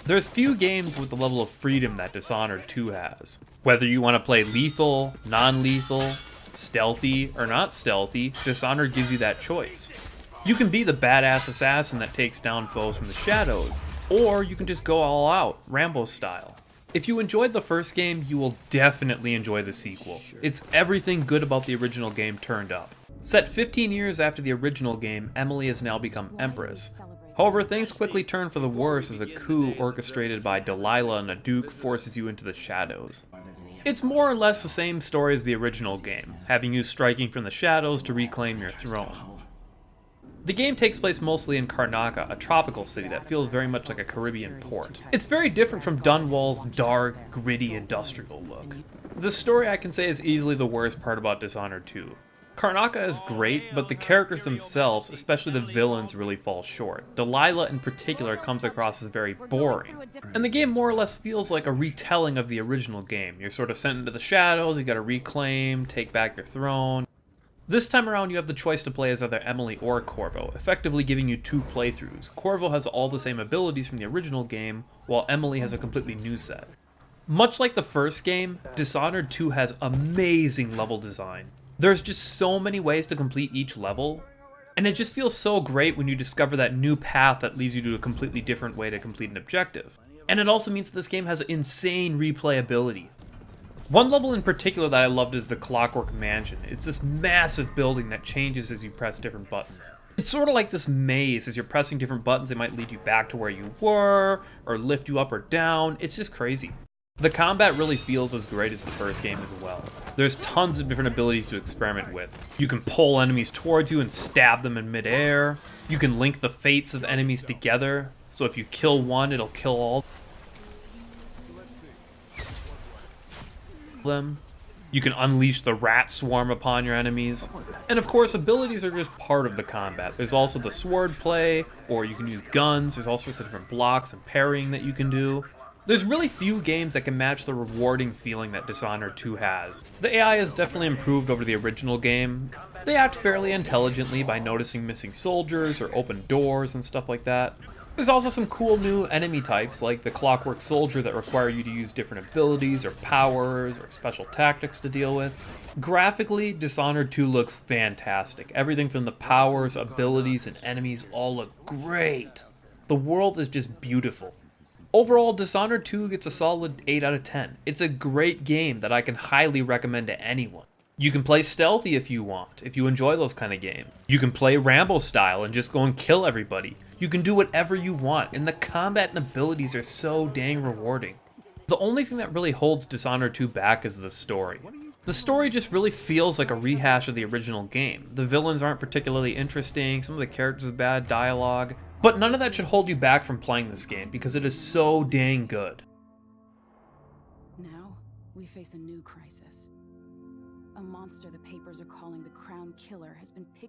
There's few games with the level of freedom that Dishonored 2 has. Whether you want to play lethal, non-lethal, stealthy, or not stealthy, Dishonored gives you that choice. You can be the badass assassin that takes down foes from the shadows, or you can just go all out, Rambo style. If you enjoyed the first game, you will definitely enjoy the sequel. It's everything good about the original game turned up. Set 15 years after the original game, Emily has now become Empress. However, things quickly turn for the worse as a coup orchestrated by Delilah and a Duke forces you into the shadows. It's more or less the same story as the original game, having you striking from the shadows to reclaim your throne. The game takes place mostly in Karnaca, a tropical city that feels very much like a Caribbean port. It's very different from Dunwall's dark, gritty, industrial look. The story, I can say, is easily the worst part about Dishonored 2. Karnaca is great, but the characters themselves, especially the villains, really fall short. Delilah in particular comes across as very boring. And the game more or less feels like a retelling of the original game. You're sort of sent into the shadows, you gotta reclaim, take back your throne. This time around you have the choice to play as either Emily or Corvo, effectively giving you two playthroughs. Corvo has all the same abilities from the original game, while Emily has a completely new set. Much like the first game, Dishonored 2 has amazing level design. There's just so many ways to complete each level, and it just feels so great when you discover that new path that leads you to a completely different way to complete an objective. And it also means that this game has insane replayability. One level in particular that I loved is the Clockwork Mansion. It's this massive building that changes as you press different buttons. It's sort of like this maze. As you're pressing different buttons, they might lead you back to where you were, or lift you up or down. It's just crazy. The combat really feels as great as the first game as well. There's tons of different abilities to experiment with. You can pull enemies towards you and stab them in midair. You can link the fates of enemies together, so if you kill one, it'll kill all them. You can unleash the rat swarm upon your enemies. And of course, abilities are just part of the combat. There's also the sword play, or you can use guns. There's all sorts of different blocks and parrying that you can do. There's really few games that can match the rewarding feeling that Dishonored 2 has. The AI has definitely improved over the original game. They act fairly intelligently by noticing missing soldiers or open doors and stuff like that. There's also some cool new enemy types like the Clockwork Soldier that require you to use different abilities or powers or special tactics to deal with. Graphically, Dishonored 2 looks fantastic. Everything from the powers, abilities, and enemies all look great. The world is just beautiful. Overall, Dishonored 2 gets a solid 8 out of 10. It's a great game that I can highly recommend to anyone. You can play stealthy if you want, if you enjoy those kind of games. You can play Rambo style and just go and kill everybody. You can do whatever you want, and the combat and abilities are so dang rewarding. The only thing that really holds Dishonored 2 back is the story. The story just really feels like a rehash of the original game. The villains aren't particularly interesting, some of the characters have bad dialogue, but none of that should hold you back from playing this game because it is so dang good. Now, we face a new crisis. A monster the papers are calling the Crown Killer has been picked